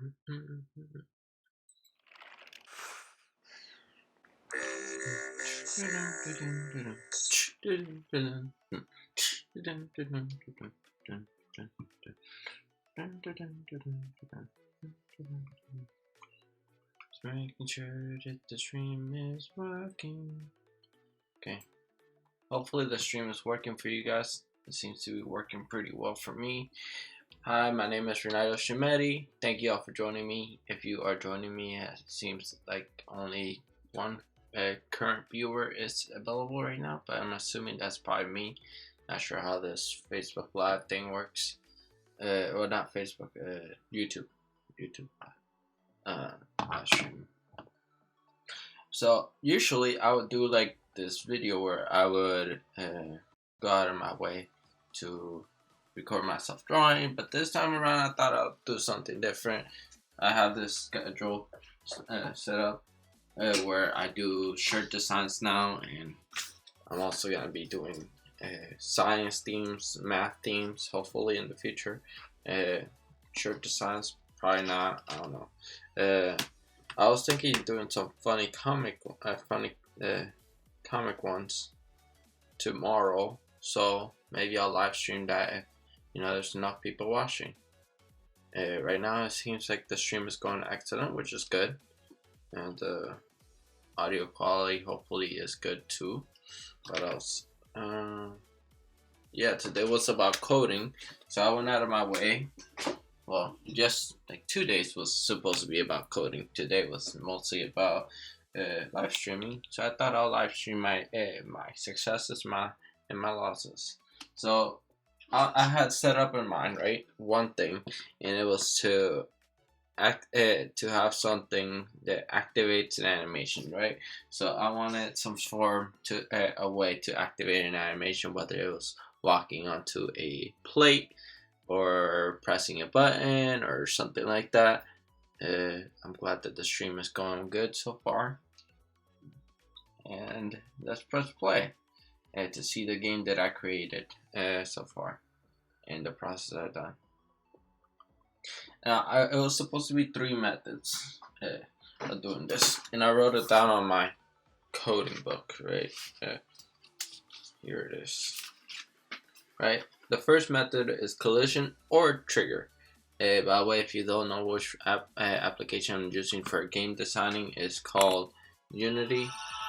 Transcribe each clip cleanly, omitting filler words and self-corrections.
Making sure that the stream is working. Okay. Hopefully the stream is working for you guys. It seems to be working pretty well for me. Hi, my name is Reynaldo Schelmetty. Thank you all for joining me. If you are joining me, it seems like only one current viewer is available right now, but I'm assuming that's probably me. Not sure how this Facebook Live thing works. Well, not Facebook, YouTube live stream. So usually I would do like this video where I would go out of my way to record myself drawing, but this time around I thought I'll do something different. I have this schedule set up where I do shirt designs now, and I'm also gonna be doing science themes, math themes, hopefully in the future. Shirt designs, probably not. I don't know. I was thinking of doing some funny comic ones tomorrow, so maybe I'll live stream that if there's enough people watching. Right now it seems like the stream is going excellent, which is good, and audio quality hopefully is good too. What else? Yeah, today was about coding, so I went out of my way. Well, just like 2 days was supposed to be about coding. Today was mostly about live streaming. So I thought I'll live stream my successes, and my losses. So I had set up in mind, right, one thing, and it was to have something that activates an animation, right? So I wanted some form to a way to activate an animation, whether it was walking onto a plate or pressing a button or something like that. I'm glad that the stream is going good so far, and let's press play to see the game that I created so far and the process I've done. Now it was supposed to be 3 methods of doing this, and I wrote it down on my coding book, right? Here it is, right? The first method is collision or trigger. By the way, if you don't know which application I'm using for game designing, it's called Unity,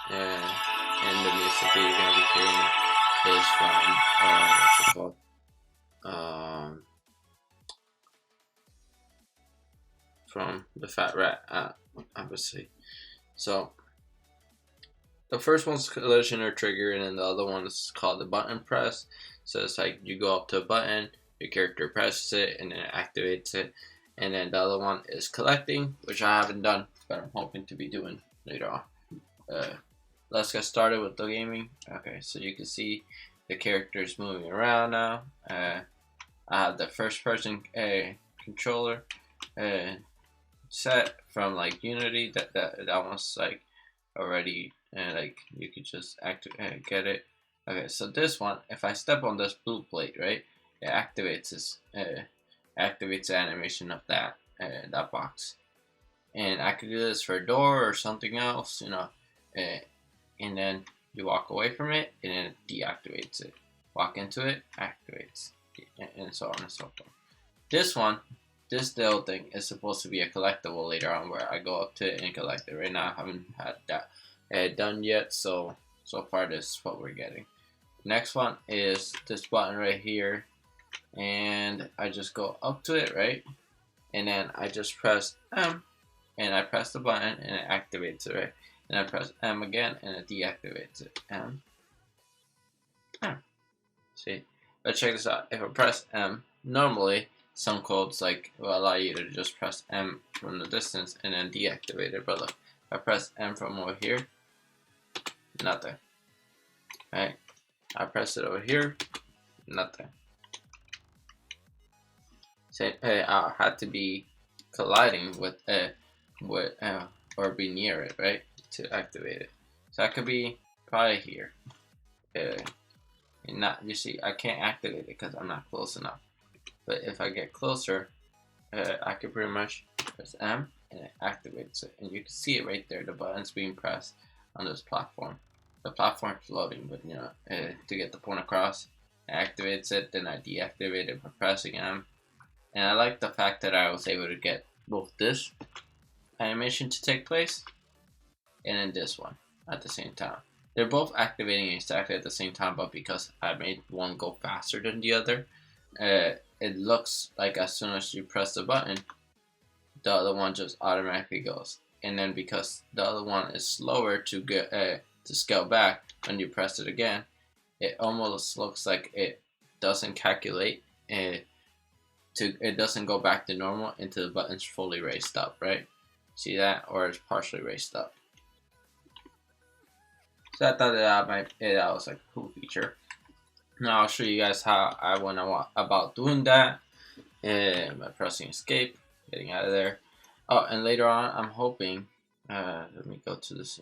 and the music that you're gonna be hearing is from what's it called? From the Fat Rat app, obviously. So the first one's collision or trigger, and then the other one is called the button press. So it's like you go up to a button, your character presses it, and then it activates it. And then the other one is collecting, which I haven't done, but I'm hoping to be doing later on. Let's get started with the gaming. Okay, so you can see the characters moving around now. I have the first person controller set from like Unity. That one's like already like you could just get it. Okay, so this one, if I step on this blue plate, right, it activates the animation of that box, and I could do this for a door or something else, and then you walk away from it, and then it deactivates it. Walk into it, activates, and so on and so forth. This little thing is supposed to be a collectible later on, where I go up to it and collect it. Right now, I haven't had that done yet, so far this is what we're getting. Next one is this button right here, and I just go up to it, right, and then I just press M, and I press the button, and it activates it, right, and I press M again, and it deactivates it. M. See, let's check this out. If I press M, normally some codes will allow you to just press M from the distance and then deactivate it, but look, if I press M from over here, nothing, right? I press it over here, nothing. Say, I had to be colliding with or be near it, right, to activate it. So I could be probably here, and not. You see, I can't activate it because I'm not close enough. But if I get closer, I could pretty much press M, and it activates it. And you can see it right there, the button's being pressed on this platform. The platform's loading, but you know, to get the point across, it activates it, then I deactivate it by pressing M. And I like the fact that I was able to get both this animation to take place and then this one at the same time. They're both activating exactly at the same time, but because I made one go faster than the other, it looks like as soon as you press the button, the other one just automatically goes. And then because the other one is slower to get to scale back when you press it again, it almost looks like it doesn't calculate. It doesn't go back to normal until the button's fully raised up, right? See that? Or it's partially raised up. So I thought that was like a cool feature. Now I'll show you guys how I went about doing that by pressing escape, getting out of there. Oh, and later on, I'm hoping. Let me go to this.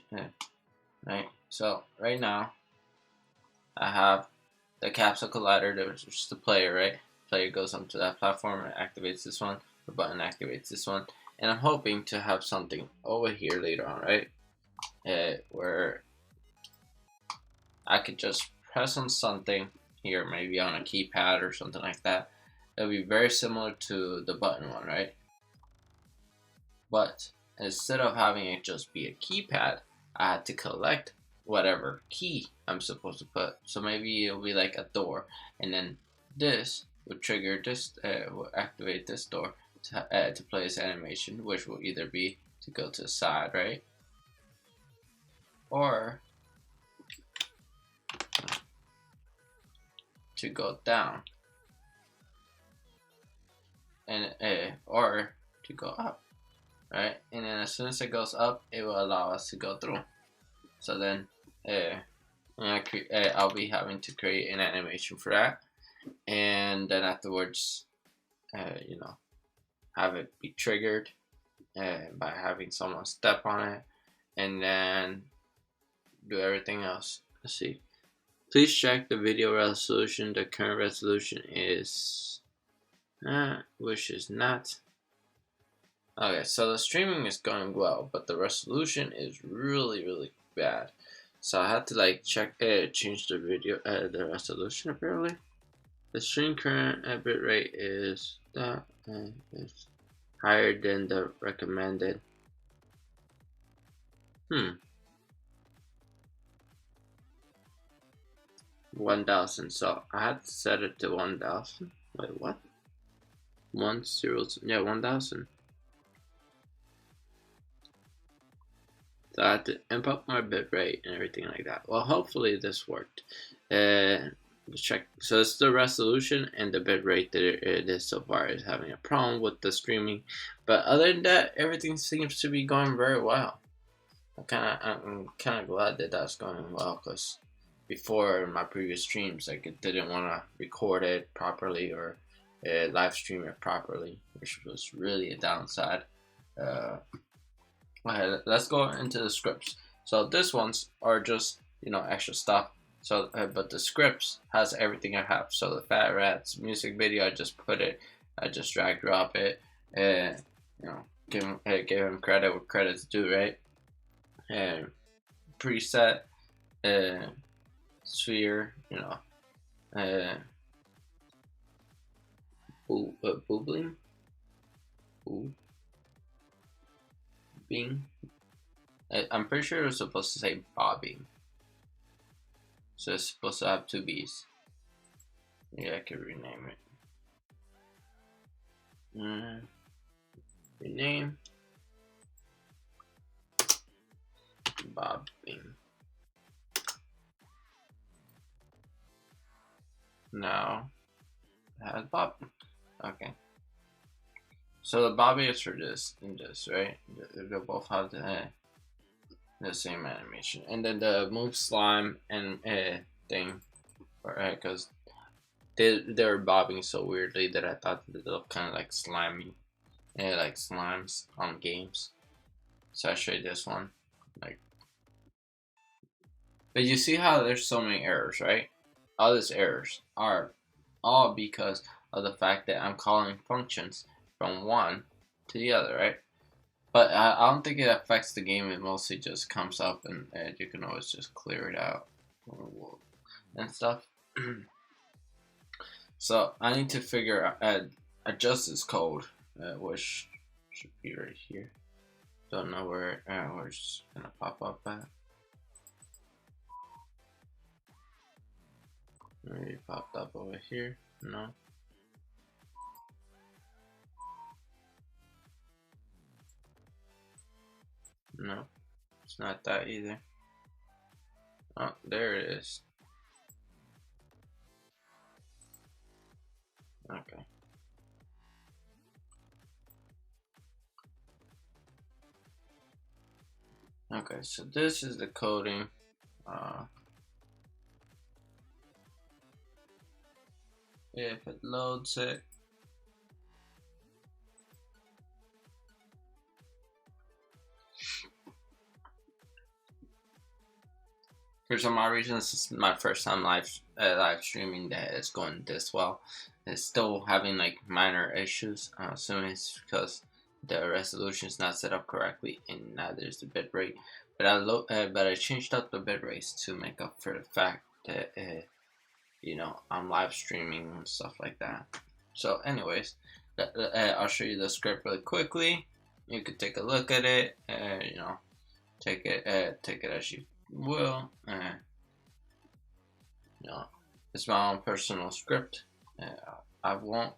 Right. So right now, I have the Capsule Collider. There's just the player, right? Player goes onto that platform and activates this one. The button activates this one, and I'm hoping to have something over here later on, right? Where I could just press on something here, maybe on a keypad or something like that. It'll be very similar to the button one, right? But instead of having it just be a keypad, I had to collect whatever key I'm supposed to put. So maybe it'll be like a door, and then this would trigger this, will activate this door to play this animation, which will either be to go to the side, right? Or to go down, and or to go up, right? And then as soon as it goes up, it will allow us to go through. So then I'll be having to create an animation for that, and then afterwards you know, have it be triggered by having someone step on it, and then do everything else. Let's see. Please check the video resolution. The current resolution is which is not. Okay, so the streaming is going well, but the resolution is really bad. So I had to like change the video the resolution apparently. The stream current bit rate is is higher than the recommended. 1000. So I had to set it to 1000. Wait, what? 10. Yeah, 1000. So I had to amp up my bit rate and everything like that. Well, hopefully this worked. Let's check. So it's the resolution and the bit rate that it is so far is having a problem with the streaming. But other than that, everything seems to be going very well. I'm kind of glad that that's going well, because before in my previous streams, like, it didn't want to record it properly or live stream it properly, which was really a downside. Okay, let's go into the scripts. So this ones are just, you know, extra stuff. So but the scripts has everything I have. So the Fat Rats music video, I just drag drop it, and you know, give him credit where credit's due, right? And preset, sphere, you know, boobling, bing. I'm pretty sure it was supposed to say bobbing. So it's supposed to have 2 B's. Yeah, I could rename it. Rename. Bobbing. Now it has bobbing. Okay. So the bobbing is for this and this, right? They'll both have the same animation, and then the move slime and thing, because they're bobbing so weirdly that I thought they look kind of like slimy, like slimes on games. So I show you this one, like. But you see how there's so many errors, right? All these errors are all because of the fact that I'm calling functions from 1 to the other, right? But I don't think it affects the game. It mostly just comes up, and you can always just clear it out and stuff. So I need to figure out adjust this code, which should be right here. Don't know where it's gonna pop up at. Maybe it popped up over here. No. No, it's not that either. Oh, there it is. Okay. Okay, so this is the coding. If it loads it. For some odd reason, this is my first time live streaming that it's going this well. It's still having like minor issues. I'm assuming it's because the resolution is not set up correctly, and neither is the bitrate. But I changed up the bitrates to make up for the fact that you know, I'm live streaming and stuff like that. So, anyways, I'll show you the script really quickly. You could take a look at it. You know, take it as you will. You know, it's my own personal script. I won't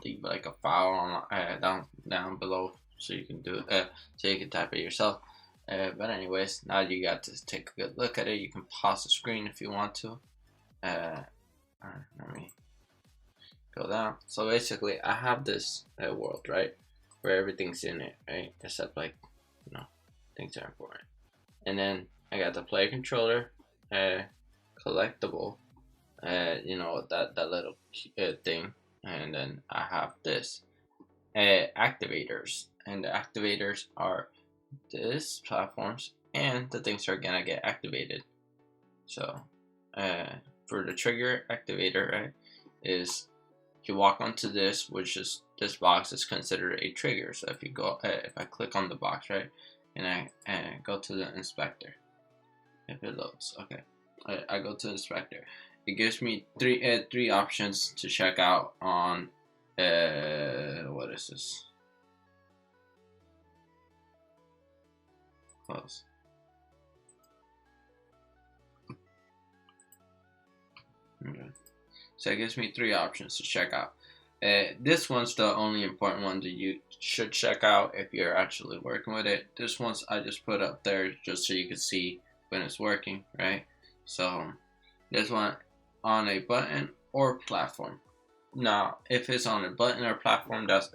leave like a file on down below so you can do it. So you can type it yourself. But anyways, now you got to take a good look at it. You can pause the screen if you want to. Let me go down. So basically, I have this world, right, where everything's in it, right, except like, you know, things are important. And then I got the player controller, collectible, you know, that little thing, and then I have this activators, and the activators are this platforms and the things are gonna get activated. So for the trigger activator, right, is you walk onto this, which is this box is considered a trigger. So if you go, if I click on the box, right, and I go to the inspector, if it loads, okay, I go to the inspector. It gives me three options to check out on what is this? Close. Okay. So it gives me three options to check out. This one's the only important one that you should check out if you're actually working with it. This one's I just put up there just so you can see when it's working, right? So this one on a button or platform. Now, if it's on a button or platform, that's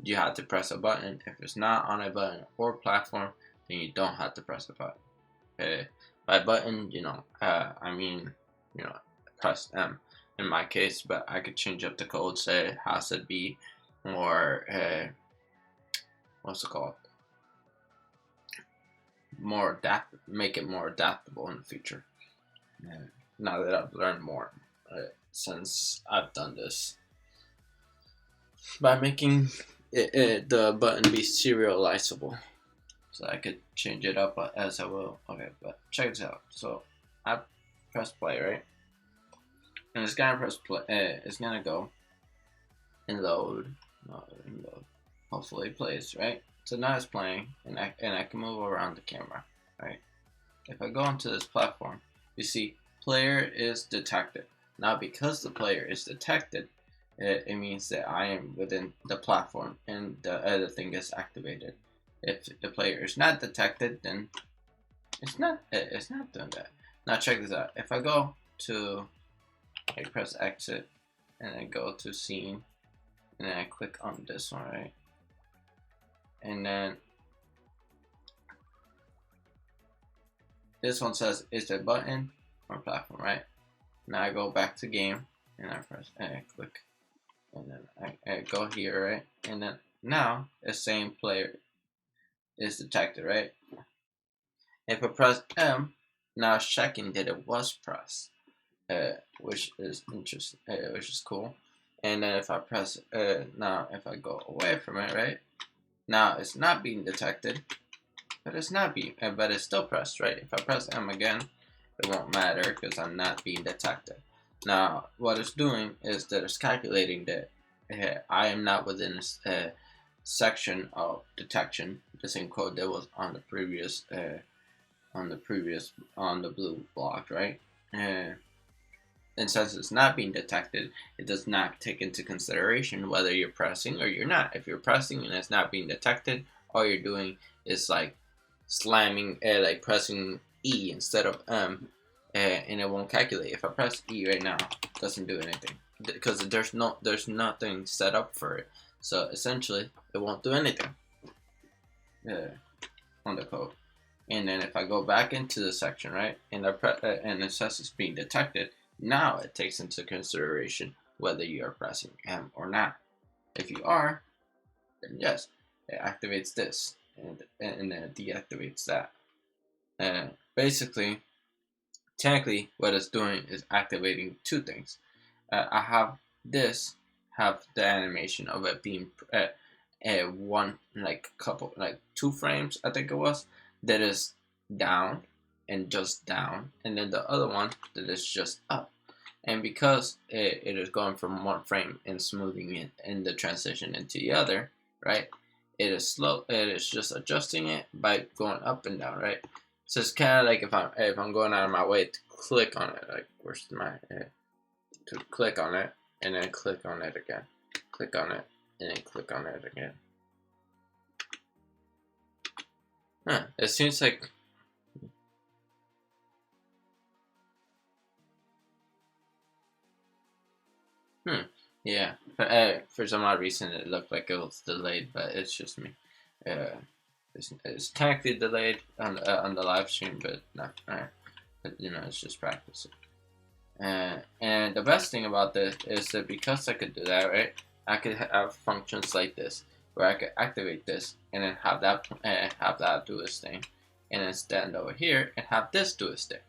you have to press a button. If it's not on a button or platform, then you don't have to press a button. By button, you know, I mean, you know, press M in my case, but I could change up the code, say it has to be more, what's it called? More make it more adaptable in the future. Now that I've learned more since I've done this, by making the button be serializable, so I could change it up as I will. Okay, but check this out. So I press play, right? And it's gonna press play. It's gonna go and load. Hopefully it plays, right? So now it's playing, and I can move around the camera, right? If I go onto this platform, you see player is detected. Now because the player is detected, it means that I am within the platform and the other thing is activated. If the player is not detected, then it's not doing that. Now check this out. If I go to, I press exit and then go to scene and then I click on this one, right? And then this one says is a button or platform, right? Now I go back to game and I press and I click and then I go here, right? And then now the same player is detected, right? If I press M, now it's checking that it was pressed, which is interesting, which is cool. And then if I press now if I go away from it, right? Now it's not being detected, but it's still pressed, right? If I press M again, it won't matter because I'm not being detected. Now, what it's doing is that it's calculating that I am not within a section of detection, the same code that was on the previous, on the blue block, right? And since it's not being detected, it does not take into consideration whether you're pressing or you're not. If you're pressing and it's not being detected, all you're doing is like slamming, like pressing E instead of M, and it won't calculate. If I press E right now, it doesn't do anything because there's nothing set up for it. So essentially, it won't do anything on the code. And then if I go back into the section, right, and and it says it's being detected, now it takes into consideration whether you are pressing M or not. If you are, then yes, it activates this, and then it deactivates that. And basically, technically, what it's doing is activating two things. I have the animation of it being one, like couple, like 2 frames, I think it was, that is down and just down, and then the other one that is just up. And because it is going from 1 frame and smoothing it in the transition into the other, right? It is slow. It is just adjusting it by going up and down, right? So it's kind of like if I'm going out of my way to click on it, like where's my to click on it and then click on it again, click on it and then click on it again. It seems like yeah. For some odd reason, it looked like it was delayed, but it's just me. It's technically delayed on the live stream, but not. But, it's just practicing. And the best thing about this is that because I could do that, right? I could have functions like this, where I could activate this and then have that do its thing, and then stand over here and have this do its thing.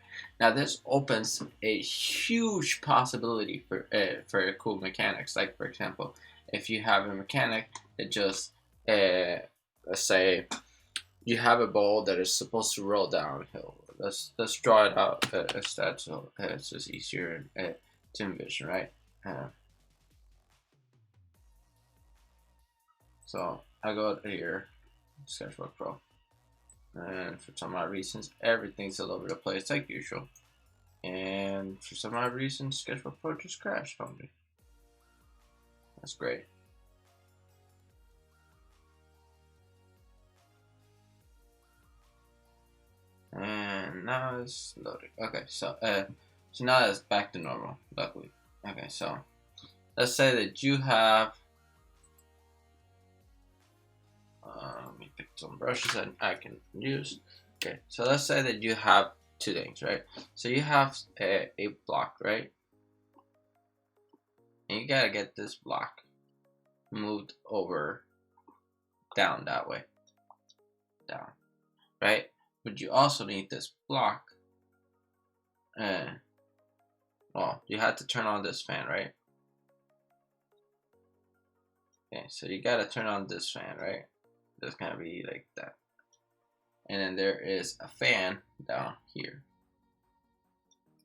Now this opens a huge possibility for cool mechanics. Like for example, if you have a mechanic that just let's say you have a ball that is supposed to roll downhill. Let's draw it out instead, so it's just easier to envision, right? So I go here, Sketchbook Pro, and for some odd reasons, everything's all over the place like usual. And for some odd reason, Sketchbook Pro just crashed on me. That's great. And now it's loading. Okay, so now it's back to normal, luckily. Okay, so let's say that you have let me pick some brushes that I can use. Okay, so let's say that you have 2 things, right? So you have a block, right? And you gotta get this block moved over down that way. Down. Right? But you also need this block. Well, you had to turn on this fan, right? Okay, so you gotta turn on this fan, right? It's gonna be like that. And then there is a fan down here.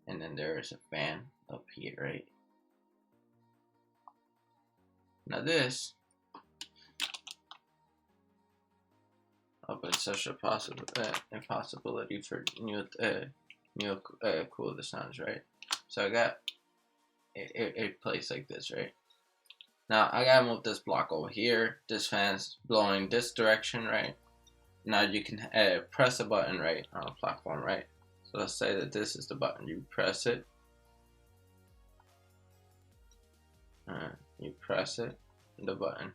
And then there is a fan up here, right? Now this opens such a impossibility for new cool designs, right? So I got a place like this, right? Now I gotta move this block over here. This fan's blowing this direction, right? Now you can press a button, right, on a platform, right? So let's say that this is the button. You press it. You press it, the button.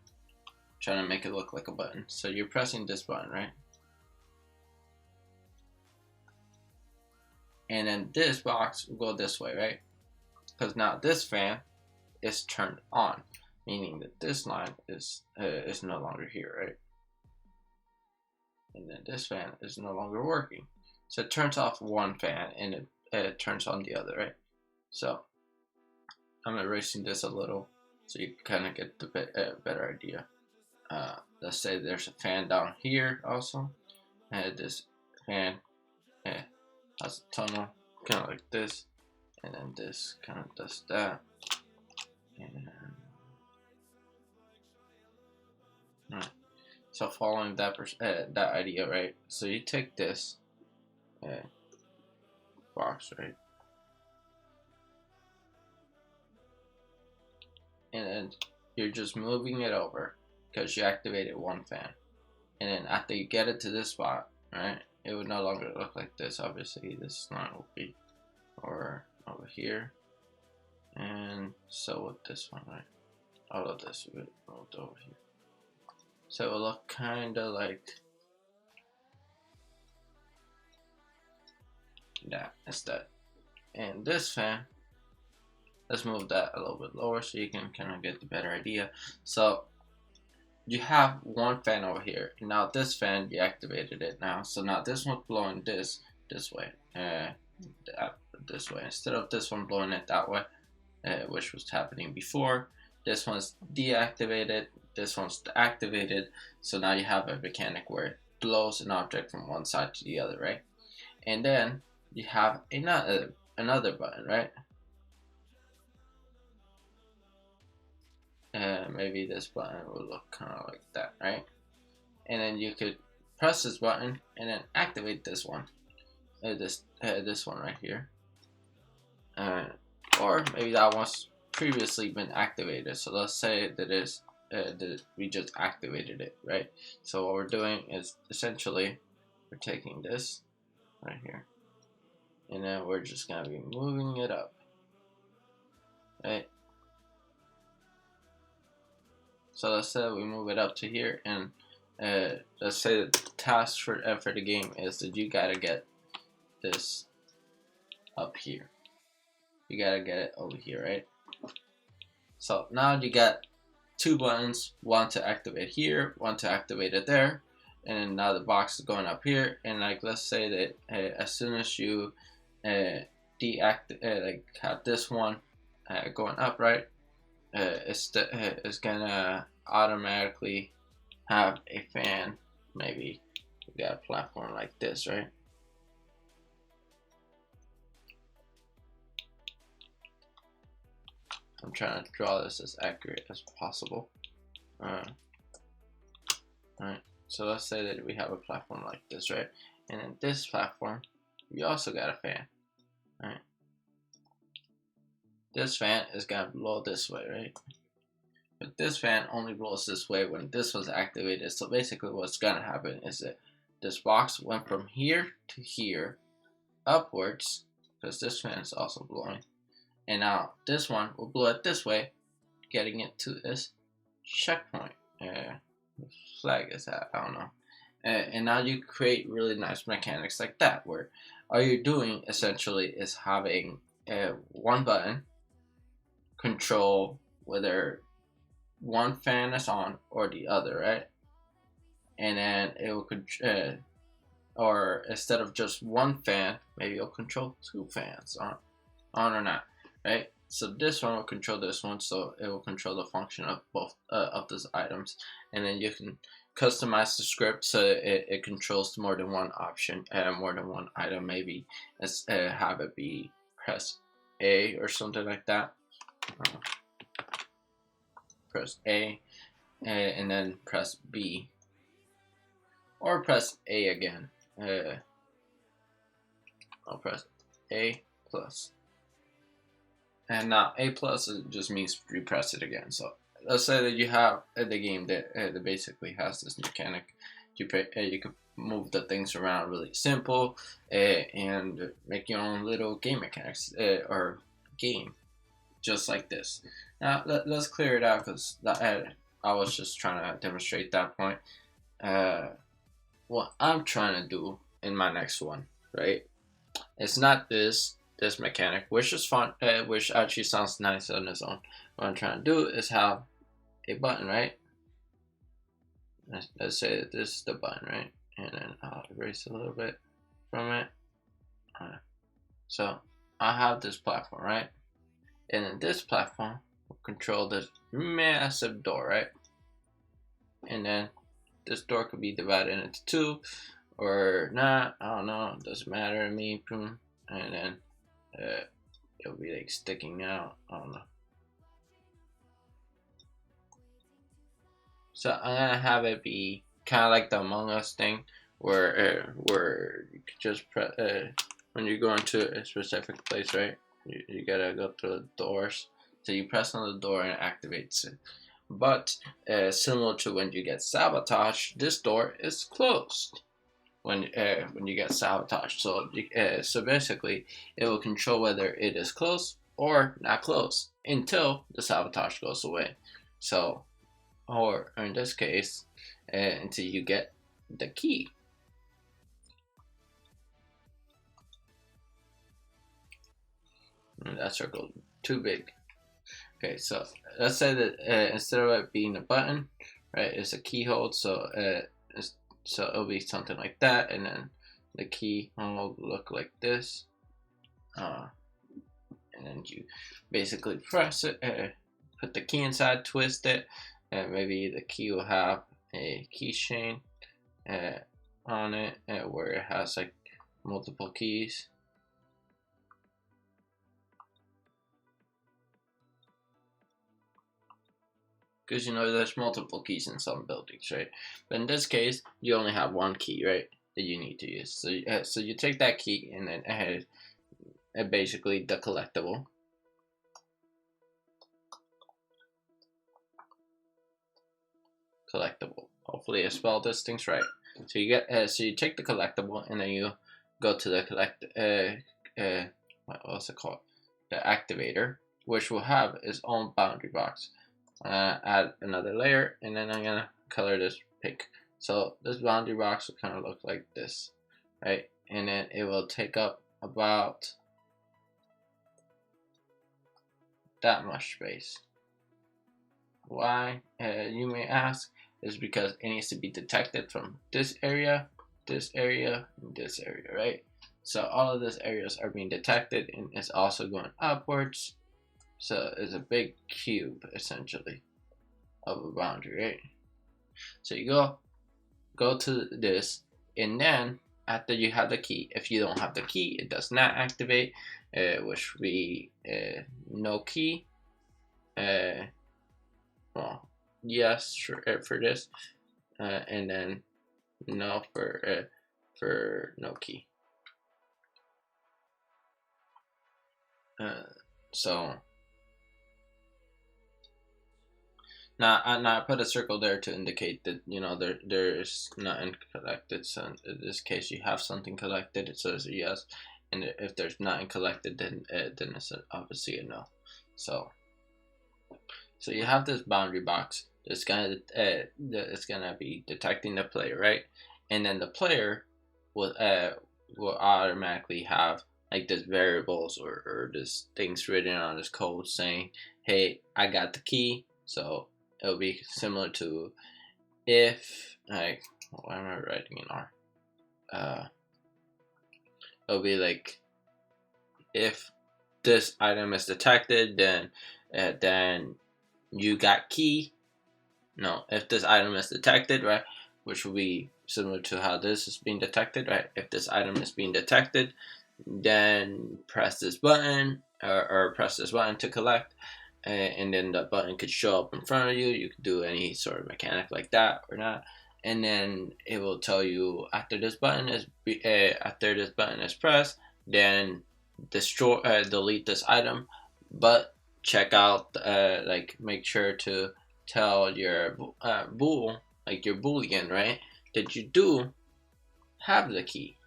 Trying to make it look like a button. So you're pressing this button, right? And then this box will go this way, right? Because now this fan is turned on, meaning that this line is no longer here, right? And then this fan is no longer working. So it turns off one fan and it turns on the other, right? So I'm erasing this a little so you kind of get the better idea. let's say there's a fan down here also, and this fan has a tunnel kind of like this, and then this kind of does that, and right. So following that that idea, right? So you take this box, right, and then you're just moving it over because you activated one fan, and then after you get it to this spot, right, it would no longer look like this. Obviously, this line will be or over here, and so with this one, right, all of this will be moved over here. So it will look kind of like that instead. And this fan, let's move that a little bit lower so you can kind of get the better idea. So you have one fan over here. Now this fan, you activated it now. So now this one's blowing this way, this way, instead of this one blowing it that way, which was happening before. This one's deactivated, this one's activated, so now you have a mechanic where it blows an object from one side to the other, right? And then you have another button, right? Maybe this button will look kind of like that, right? And then you could press this button and then activate this one, this one right here, or maybe that one's previously been activated. So let's say that we just activated it, right? So what we're doing is essentially we're taking this right here, and then we're just gonna be moving it up, right? So let's say we move it up to here, and let's say the task for the game is that you gotta get this up here. You gotta get it over here, right? So now you got two buttons, one to activate here, one to activate it there, and then now the box is going up here. And like, let's say that as soon as you like have this one going up, right, it's gonna automatically have a fan. Maybe we got a platform like this, right? I'm trying to draw this as accurate as possible. Alright, so let's say that we have a platform like this, right? And in this platform, we also got a fan, right? This fan is gonna blow this way, right? But this fan only blows this way when this was activated. So basically what's gonna happen is that this box went from here to here, upwards, because this fan is also blowing. And now this one will blow it this way, getting it to this checkpoint. Flag is that? I don't know. And now you create really nice mechanics like that, where all you're doing essentially is having one button control whether one fan is on or the other, right? And then it will or instead of just one fan, maybe it'll control two fans on or not, right? So this one will control this one, so it will control the function of both of those items, and then you can customize the script so it controls more than one option and more than one item. Maybe have it be press A or something like that. Press A, and then press B, or press A again. I'll press A plus. And now A plus just means repress it again. So let's say that you have the game that basically has this mechanic. You can move the things around really simple and make your own little game mechanics or game just like this. Now let's clear it out because I was just trying to demonstrate that point. What I'm trying to do in my next one, right? It's not this mechanic, which is fun, which actually sounds nice on its own. What I'm trying to do is have a button, right? Let's say that this is the button, right? And then I'll erase a little bit from it. So I have this platform, right? And then this platform will control this massive door, right? and then this door could be divided into two or not. I don't know. It doesn't matter to me. And then it'll be like sticking out. I don't know. So I'm gonna have it be kind of like the Among Us thing, where you could just press when you go into a specific place, right? You gotta go through the doors. So you press on the door and it activates it. But similar to when you get sabotaged, this door is closed when you get sabotaged. So so basically, it will control whether it is closed or not closed until the sabotage goes away. So, or in this case, until you get the key. And that circle too big. Okay, so let's say that instead of it being a button, right, it's a keyhole. So so it'll be something like that, and then the key will look like this. And then you basically press it, put the key inside, twist it, and maybe the key will have a keychain on it where it has like multiple keys. Because you know there's multiple keys in some buildings, right? But in this case, you only have one key, right, that you need to use. So so you take that key and then basically the collectible. Hopefully I spelled these things right. So you get so you take the collectible and then you go to the what's it called? The activator, which will have its own boundary box. Add another layer, and then I'm gonna color this pink. So this boundary box will kind of look like this, right? And then it will take up about that much space. Why, you may ask, is because it needs to be detected from this area, this area, and this area, right? So all of these areas are being detected, and it's also going upwards. So it's a big cube, essentially, of a boundary, right? So you go to this, and then after you have the key, if you don't have the key, it does not activate, which would be no key. Well, yes for this, and then no for no key. So now I put a circle there to indicate that there is nothing collected. So in this case, you have something collected. It says a yes, and if there's nothing collected, then it's obviously a no. So you have this boundary box. It's gonna be detecting the player, right? And then the player will automatically have like this variables or this things written on this code saying, hey, I got the key. So it'll be similar to if, like, why am I writing in R? It'll be like, if this item is detected, then you got key. No, if this item is detected, right, which will be similar to how this is being detected, right? If this item is being detected, then press this button or press this button to collect, and then the button could show up in front of you. You could do any sort of mechanic like that or not, and then it will tell you after this button is pressed, then delete this item, but check out like make sure to tell your your boolean, right, that you do have the key.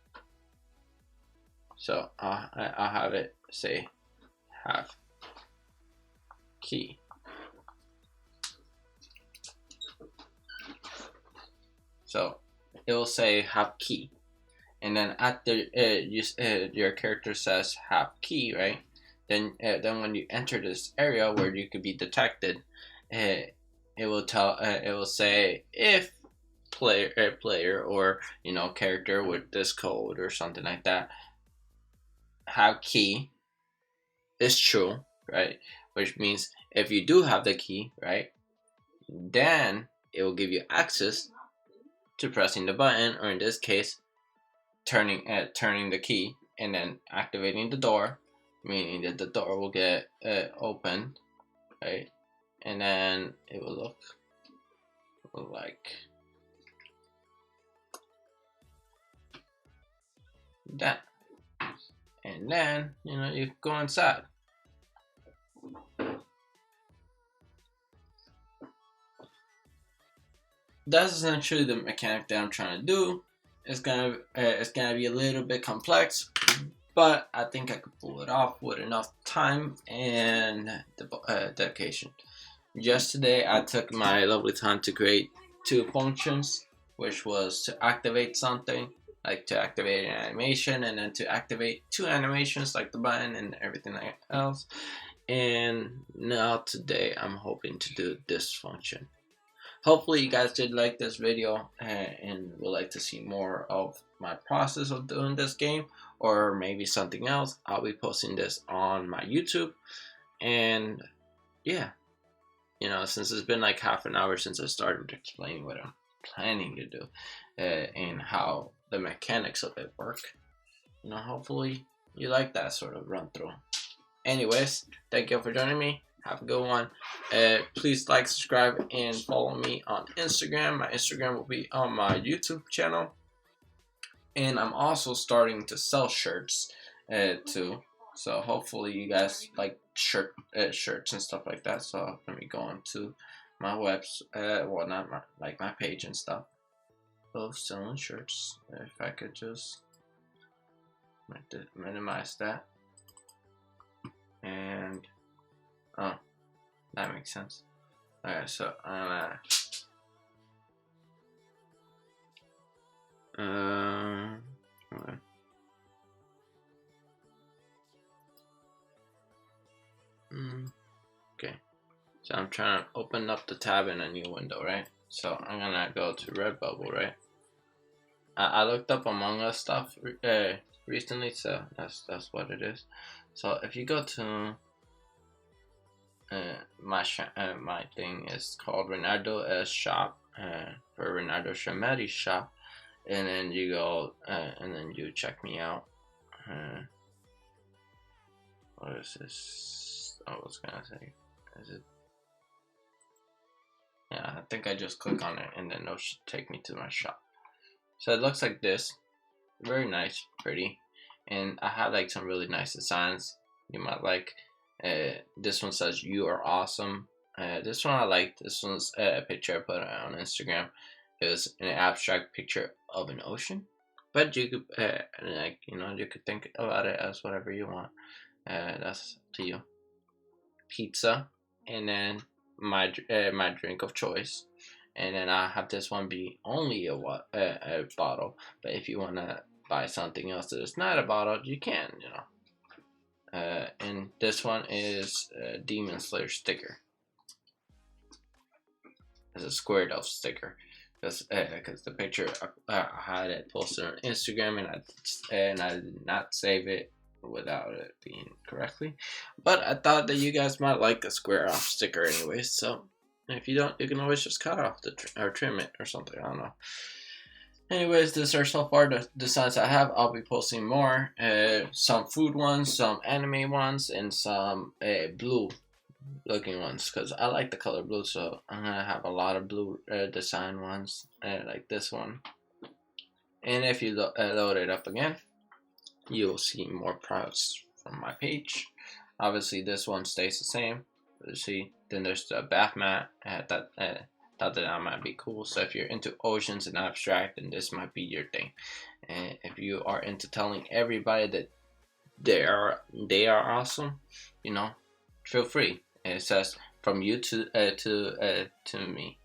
So I'll have it say have key. So it will say have key, and then after your character says have key, right? Then when you enter this area where you could be detected, it will say if player or character with this code or something like that have key is true, right? Which means if you do have the key, right, then it will give you access to pressing the button, or in this case, turning the key and then activating the door, meaning that the door will get opened, right? And then it will look like that. And then, you know, you go inside. That's essentially the mechanic that I'm trying to do. It's gonna be a little bit complex, but I think I could pull it off with enough time and dedication. Just today, I took my lovely time to create 2 functions, which was to activate something, like to activate an animation, and then to activate 2 animations, like the button and everything else. And now today, I'm hoping to do this function. Hopefully you guys did like this video and would like to see more of my process of doing this game, or maybe something else. I'll be posting this on my YouTube. And yeah, you know, since it's been like half an hour since I started explaining what I'm planning to do and how the mechanics of it work, you know, hopefully you like that sort of run through. Anyways, thank you for joining me. Have a good one. Please like, subscribe, and follow me on Instagram. My Instagram will be on my YouTube channel. And I'm also starting to sell shirts too. So hopefully you guys like shirts and stuff like that. So let me go on to my website, well, not my page and stuff of selling shirts. If I could just minimize that. And oh, that makes sense. Alright, so I'm okay. So I'm trying to open up the tab in a new window, right? So I'm gonna go to Redbubble, right? I looked up Among Us stuff recently, so that's what it is. So if you go to my thing is called Reynaldo shop for Reynaldo Schelmetty shop, and then you go and then you check me out. What is this? I was gonna say, is it? Yeah, I think I just click on it and then it'll take me to my shop. So it looks like this, very nice, pretty, and I have like some really nice designs you might like. This one says "You are awesome." This one I like. This one's a picture I put on Instagram. It was an abstract picture of an ocean, but you could like, you know, you could think about it as whatever you want. That's up to you. Pizza, and then my drink of choice, and then I have this one be only a bottle. But if you wanna buy something else that is not a bottle, you can, you know. And this one is a Demon Slayer sticker. It's a squared off sticker. Because the picture I had it posted on Instagram, and I did not save it without it being correctly. But I thought that you guys might like a square off sticker anyway. So if you don't, you can always just cut off or trim it or something. I don't know. Anyways, these are so far the designs I have. I'll be posting more. Some food ones, some anime ones, and some blue looking ones, because I like the color blue. So I'm gonna have a lot of blue design ones, like this one. And if you load it up again, you'll see more products from my page. Obviously, this one stays the same. You see, then there's the bath mat. Thought that might be cool. So if you're into oceans and abstract, then this might be your thing. And if you are into telling everybody that they are awesome, you know, feel free. And it says from you to me,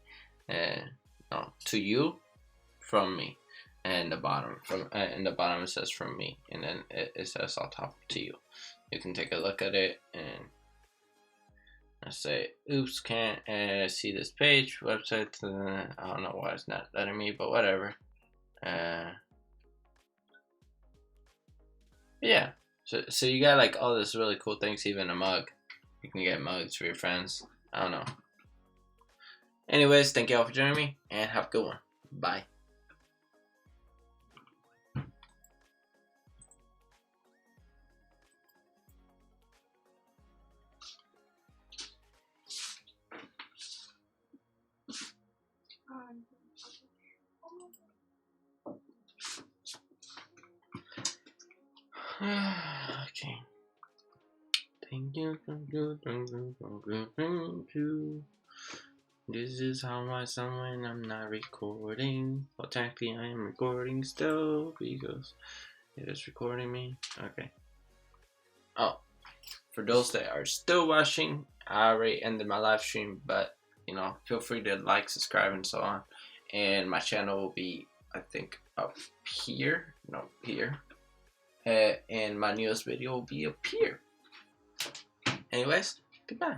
no, to you, from me, and the bottom in the bottom it says from me, and then it says on top to you. You can take a look at it and I say, oops, can't see this page, website, I don't know why it's not letting me, but whatever. Yeah, so you got like all this really cool things, even a mug. You can get mugs for your friends, I don't know. Anyways, thank you all for joining me, and have a good one. Bye. Okay. Thank you. This is how I sound when I'm not recording. Well, technically I am recording still because it is recording me. Okay. Oh, for those that are still watching, I already ended my live stream, but you know, feel free to like, subscribe, and so on. And my channel will be, I think, up here. No, here. And my newest video will be up here. Anyways, goodbye.